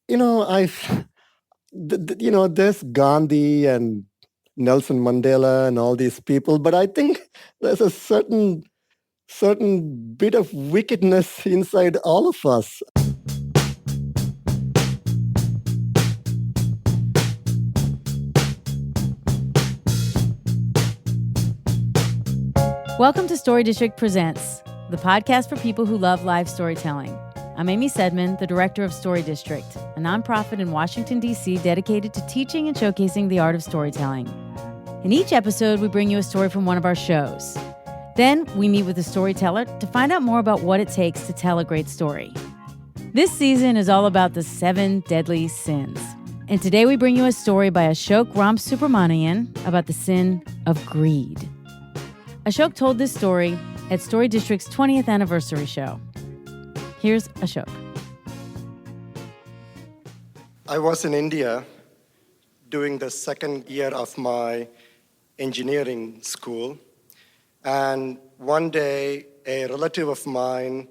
you know, there's Gandhi and Nelson Mandela and all these people, but I think there's a certain bit of wickedness inside all of us. Welcome to Story District Presents, the podcast for people who love live storytelling. I'm Amy Sedman, the director of Story District, a nonprofit in Washington, D.C. dedicated to teaching and showcasing the art of storytelling. In each episode, we bring you a story from one of our shows. Then we meet with a storyteller to find out more about what it takes to tell a great story. This season is all about the 7 deadly sins. And today we bring you a story by Ashok Ramasubramanian about the sin of greed. Ashok told this story at Story District's 20th anniversary show. Here's Ashok. I was in India doing the second year of my engineering school, and one day a relative of mine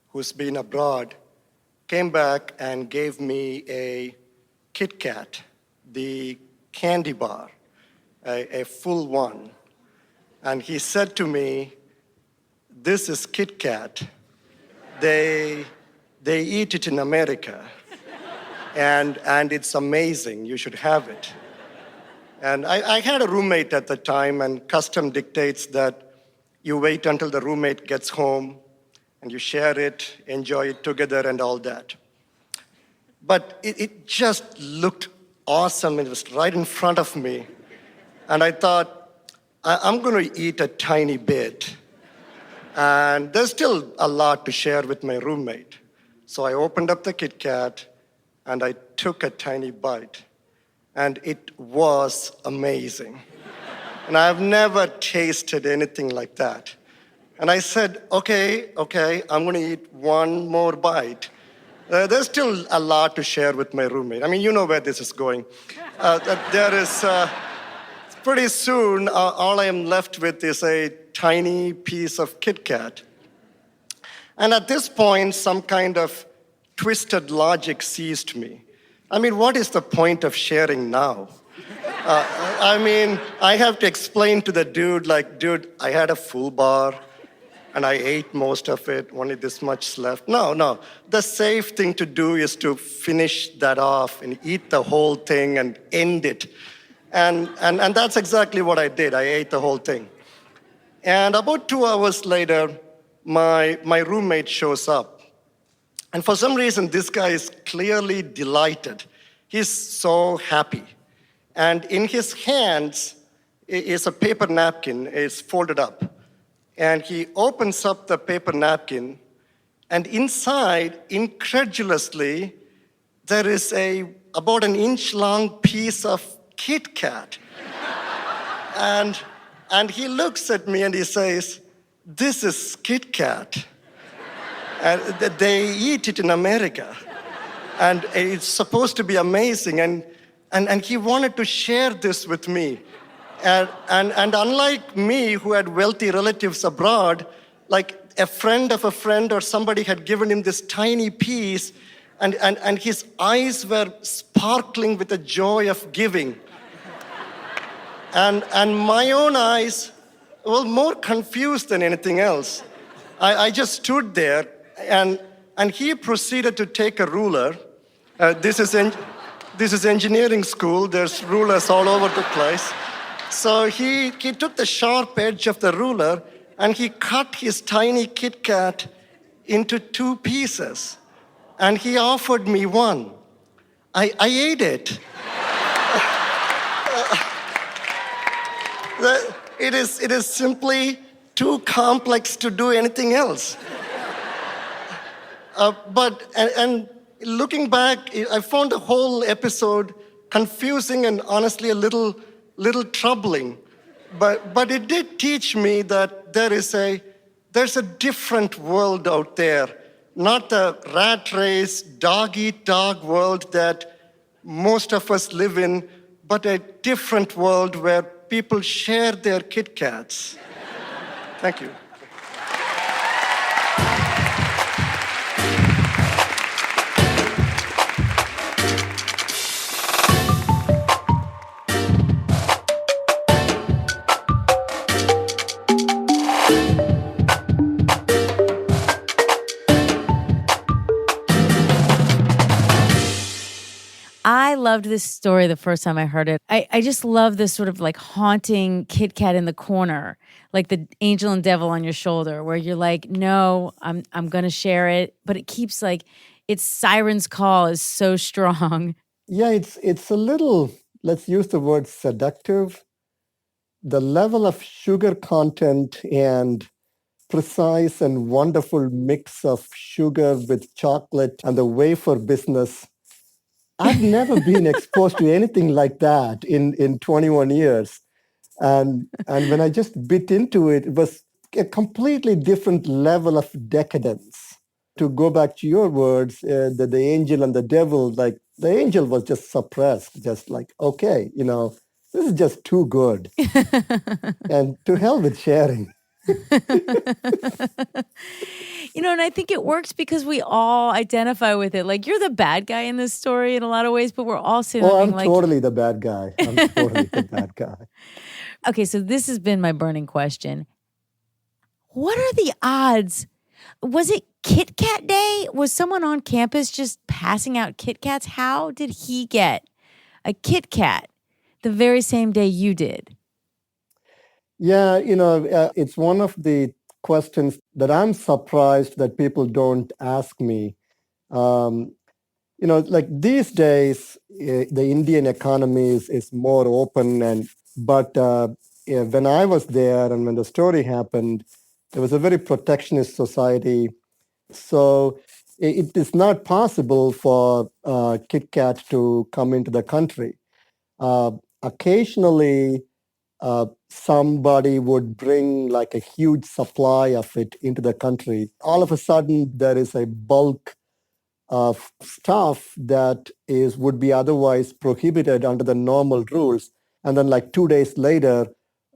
who's been abroad came back and gave me a Kit Kat, the candy bar, a full one. And he said to me, "This is Kit Kat. They eat it in America, and it's amazing. You should have it." And I had a roommate at the time, and custom dictates that you wait until the roommate gets home, and you share it, enjoy it together, and all that. But it just looked awesome. It was right in front of me, and I thought, I'm going to eat a tiny bit. And there's still a lot to share with my roommate. So I opened up the Kit Kat and I took a tiny bite. And it was amazing. And I've never tasted anything like that. And I said, okay, I'm going to eat one more bite. There's still a lot to share with my roommate. I mean, you know where this is going. There is... Pretty soon, all I am left with is a tiny piece of Kit Kat. And at this point, some kind of twisted logic seized me. I mean, what is the point of sharing now? I have to explain to the dude, dude, I had a full bar, and I ate most of it, only this much left. No. The safe thing to do is to finish that off and eat the whole thing and end it. And that's exactly what I did. I ate the whole thing. And about 2 hours later, my roommate shows up. And for some reason, this guy is clearly delighted. He's so happy. And in his hands is a paper napkin. It's folded up. And he opens up the paper napkin, and inside, incredulously, there is about an inch-long piece of Kit Kat. And he looks at me and he says, "This is Kit Kat. And they eat it in America. And it's supposed to be amazing." And he wanted to share this with me. And unlike me, who had wealthy relatives abroad, like a friend of a friend or somebody had given him this tiny piece, and his eyes were sparkling with the joy of giving. And my own eyes were more confused than anything else. I just stood there, and he proceeded to take a ruler. This is engineering school. There's rulers all over the place. So he took the sharp edge of the ruler, and he cut his tiny Kit Kat into 2 pieces. And he offered me one. I ate it. It is simply too complex to do anything else. But looking back, I found the whole episode confusing and honestly a little troubling. But it did teach me that there's a different world out there, not the rat race, dog-eat-dog world that most of us live in, but a different world where people share their Kit Kats. Thank you. I loved this story the first time I heard it. I just love this sort of like haunting Kit Kat in the corner, like the angel and devil on your shoulder, where you're like, no, I'm gonna share it, but it keeps like its siren's call is so strong. Yeah, it's a little, let's use the word seductive. The level of sugar content and precise and wonderful mix of sugar with chocolate and the wafer business. I've never been exposed to anything like that in 21 years. And when I just bit into it, it was a completely different level of decadence. To go back to your words, the angel and the devil, like the angel was just suppressed, just like, okay, this is just too good. And to hell with sharing. And I think it works because we all identify with it. Like, you're the bad guy in this story in a lot of ways, but we're all sitting there being I'm totally the bad guy. I'm totally the bad guy. Okay, so this has been my burning question. What are the odds? Was it Kit Kat Day? Was someone on campus just passing out Kit Kats? How did he get a Kit Kat the very same day you did? Yeah, it's one of the questions that I'm surprised that people don't ask me. Like these days, the Indian economy is more open, but when I was there and when the story happened, it was a very protectionist society. So it is not possible for Kit Kat to come into the country. Occasionally, somebody would bring like a huge supply of it into the country. All of a sudden, there is a bulk of stuff that would be otherwise prohibited under the normal rules. And then like 2 days later,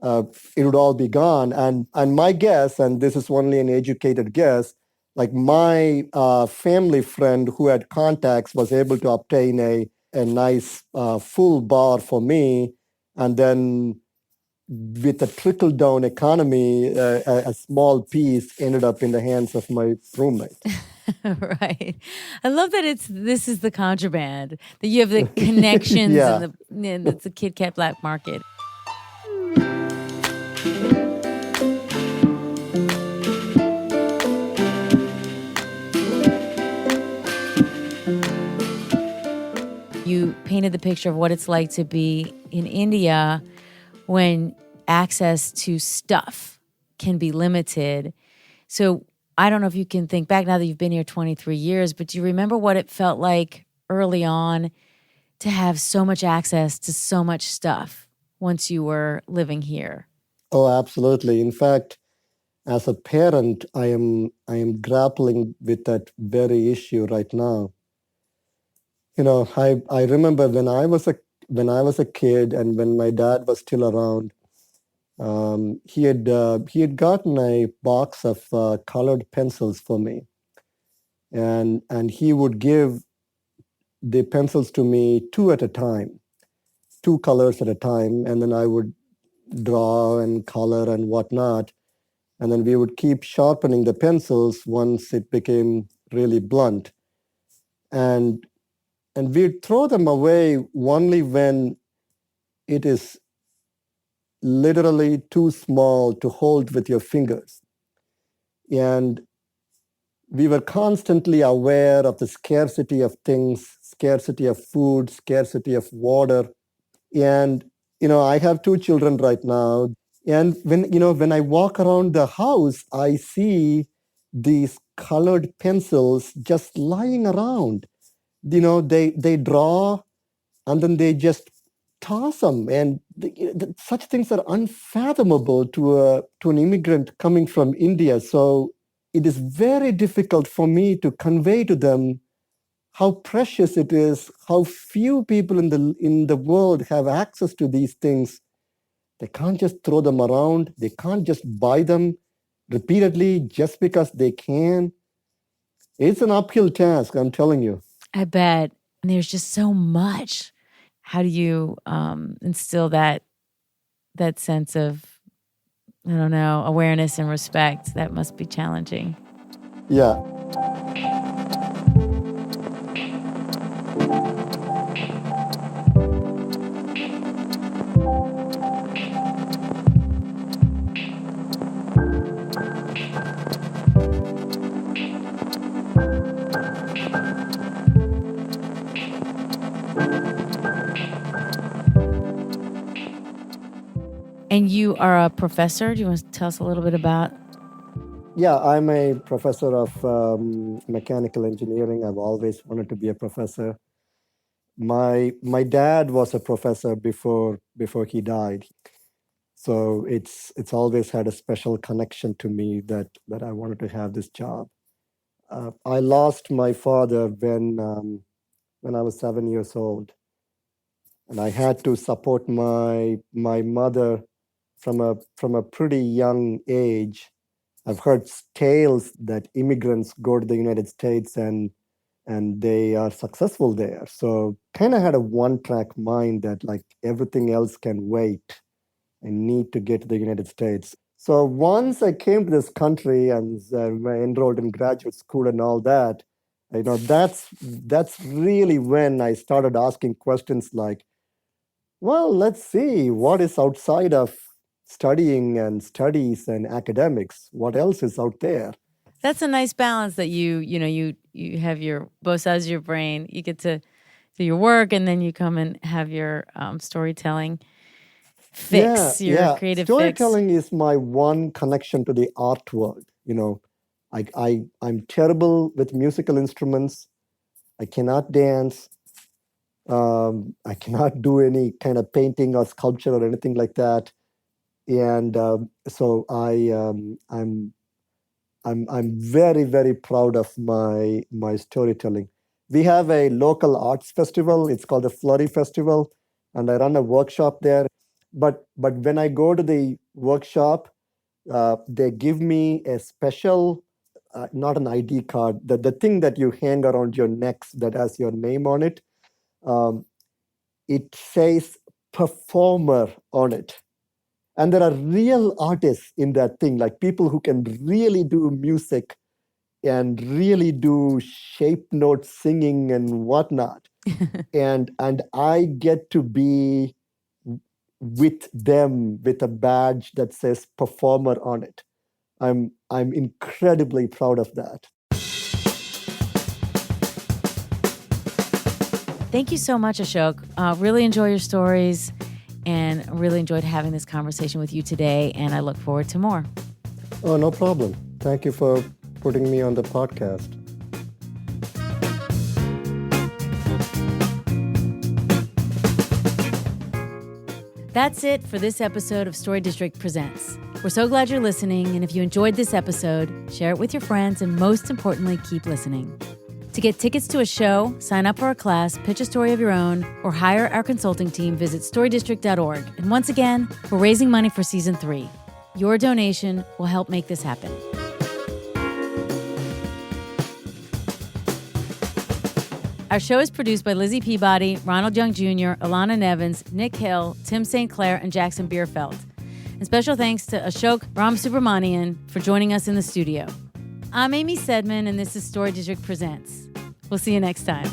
it would all be gone. And my guess, and this is only an educated guess, like my family friend who had contacts was able to obtain a nice full bar for me. And then with a trickle-down economy, a small piece ended up in the hands of my roommate. Right. I love that this is the contraband, that you have the connections Yeah. and it's the Kit Kat black market. You painted the picture of what it's like to be in India when access to stuff can be limited. So I don't know if you can think back now that you've been here 23 years, but do you remember what it felt like early on to have so much access to so much stuff once you were living here? Oh, absolutely. In fact, as a parent, I am grappling with that very issue right now. I remember when I was a kid and when my dad was still around, he had gotten a box of colored pencils for me, and he would give the pencils to me two at a time, two colors at a time, and then I would draw and color and whatnot, and then we would keep sharpening the pencils once it became really blunt, and we'd throw them away only when it is literally too small to hold with your fingers. And we were constantly aware of the scarcity of things, scarcity of food, scarcity of water. And, I have two children right now. And when I walk around the house, I see these colored pencils just lying around. They draw and then they just toss them. And such things are unfathomable to an immigrant coming from India. So it is very difficult for me to convey to them how precious it is, how few people in the world have access to these things. They can't just throw them around. They can't just buy them repeatedly just because they can. It's an uphill task, I'm telling you. I bet. And there's just so much. How do you instill that sense of, I don't know, awareness and respect? That must be challenging. Yeah. And you are a professor. Do you want to tell us a little bit about? Yeah, I'm a professor of mechanical engineering. I've always wanted to be a professor. My dad was a professor before he died, so it's always had a special connection to me that I wanted to have this job. I lost my father when I was 7 years old, and I had to support my mother from a pretty young age. I've heard tales that immigrants go to the United States and they are successful there. So kind of had a one-track mind that like everything else can wait. I need to get to the United States. So once I came to this country and I enrolled in graduate school and all that, that's really when I started asking questions like, well, let's see what is outside of studying and studies and academics. What else is out there? That's a nice balance that you have your both sides of your brain. You get to do your work, and then you come and have your storytelling fix, your creative Storytelling fix. is my one connection to the art world. I'm terrible with musical instruments. I cannot dance. I cannot do any kind of painting or sculpture or anything like that. And so I'm very, very proud of my storytelling. We have a local arts festival. It's called the Flurry Festival, and I run a workshop there. But when I go to the workshop, they give me a special, not an ID card, the thing that you hang around your necks that has your name on it. Um, it says performer on it. And there are real artists in that thing, like people who can really do music and really do shape note singing and whatnot. and I get to be with them with a badge that says performer on it. I'm incredibly proud of that. Thank you so much, Ashok. Really enjoy your stories and really enjoyed having this conversation with you today. And I look forward to more. Oh, no problem. Thank you for putting me on the podcast. That's it for this episode of Story District Presents. We're so glad you're listening. And if you enjoyed this episode, share it with your friends. And most importantly, keep listening. To get tickets to a show, sign up for a class, pitch a story of your own, or hire our consulting team, visit storydistrict.org. And once again, we're raising money for Season 3. Your donation will help make this happen. Our show is produced by Lizzie Peabody, Ronald Young Jr., Ilana Nevins, Nick Hill, Tim St. Clair, and Jackson Bierfeldt. And special thanks to Ashok Ramasubramanian for joining us in the studio. I'm Amy Sedman, and this is Story District Presents. We'll see you next time.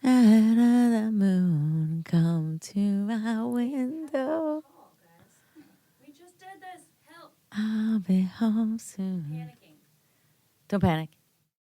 The moon come to my window. We just did this. Help. I'll be home soon. Panicking. Don't panic.